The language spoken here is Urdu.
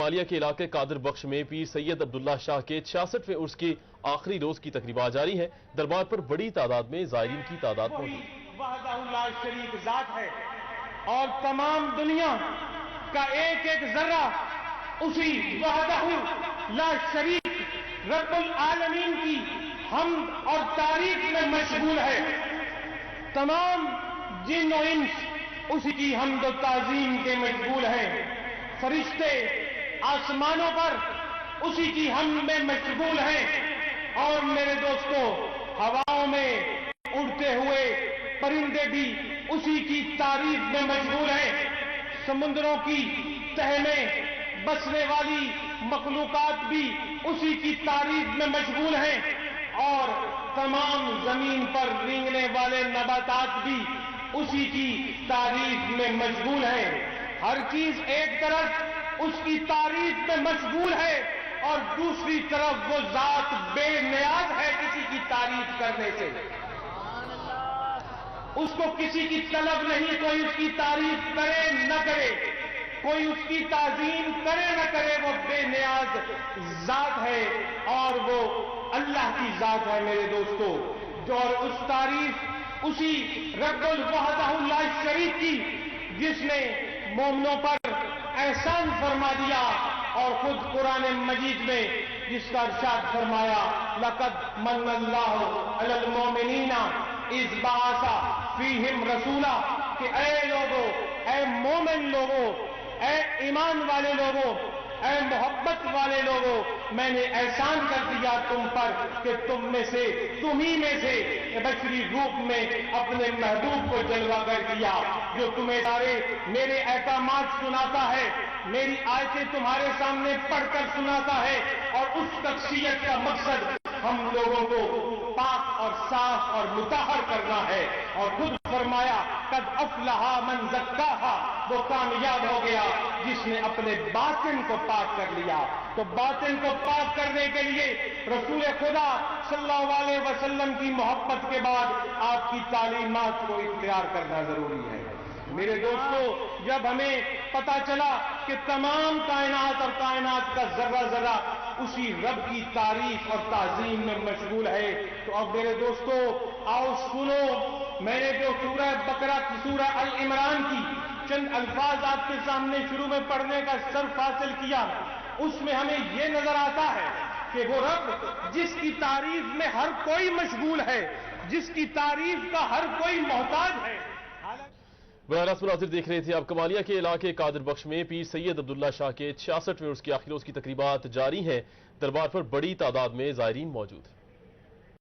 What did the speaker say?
کمالیہ کے علاقے قادر بخش میں پیر سید عبداللہ شاہ کے 66ویں عرس کے آخری روز کی تقریبات جاری ہیں۔ دربار پر بڑی تعداد میں زائرین کی تعداد موجود وحدہ لا شریک ذات ہے اور تمام دنیا کا ایک ایک ذرہ اسی وحدہ لا شریک رب العالمین کی حمد اور تعریف میں مشغول ہے۔ تمام جن و انس اسی کی حمد و تعظیم کے مشغول ہیں۔ فرشتے آسمانوں پر اسی کی حمد میں مشغول ہیں، اور میرے دوستو ہواؤں میں اڑتے ہوئے پرندے بھی اسی کی تعریف میں مشغول ہیں۔ سمندروں کی تہ میں بسنے والی مخلوقات بھی اسی کی تعریف میں مشغول ہیں، اور تمام زمین پر رینگنے والے نباتات بھی اسی کی تعریف میں مشغول ہیں۔ ہر چیز ایک طرف اس کی تعریف میں مشغول ہے اور دوسری طرف وہ ذات بے نیاز ہے کسی کی تعریف کرنے سے۔ اس کو کسی کی طلب نہیں، کوئی اس کی تعریف کرے نہ کرے، کوئی اس کی تعظیم کرے نہ کرے، وہ بے نیاز ذات ہے اور وہ اللہ کی ذات ہے میرے دوستو۔ جو اس تعریف اسی رب الوحدہ لا شریک کی جس نے مومنوں پر احسان فرما دیا، اور خود قرآن مجید میں جس کا ارشاد فرمایا لقد من اللہ علی المؤمنین اذ بعث فیہم رسولا، کہ اے لوگوں، اے مومن لوگوں، اے ایمان والے لوگوں، اے محبت والے لوگوں، میں نے احسان کر دیا تم پر کہ تمہیں میں سے بشری روپ میں اپنے محبوب کو جلوہ کر دیا، جو تمہیں سارے میرے احکامات سناتا ہے، میری آیتیں تمہارے سامنے پڑھ کر سناتا ہے، اور اس شخصیت کا مقصد ہم لوگوں کو پاک اور صاف اور مطہر کرنا ہے۔ اور خود فرمایا قد افلح من زکاہا، وہ کامیاب ہو گیا جس نے اپنے باطن کو پاک کر لیا۔ تو باطن کو پاک کرنے کے لیے رسول خدا صلی اللہ علیہ وسلم کی محبت کے بعد آپ کی تعلیمات کو اختیار کرنا ضروری ہے۔ میرے دوستو، جب ہمیں پتا چلا کہ تمام کائنات اور کائنات کا ذرہ ذرہ اسی رب کی تعریف اور تعظیم میں مشغول ہے، تو اب میرے دوستو آؤ سنو، میں نے جو سورہ بقرہ کی سورہ العمران کی چند الفاظ آپ کے سامنے شروع میں پڑھنے کا شرف حاصل کیا، اس میں ہمیں یہ نظر آتا ہے کہ وہ رب جس کی تعریف میں ہر کوئی مشغول ہے، جس کی تعریف کا ہر کوئی محتاج ہے۔ براہ راست مناظر دیکھ رہے تھے آپ۔ کمالیہ کے علاقے قادر بخش میں پیر سید عبداللہ شاہ کے 66ویں عرس کے آخری روز کی تقریبات جاری ہیں۔ دربار پر بڑی تعداد میں زائرین موجود ہیں۔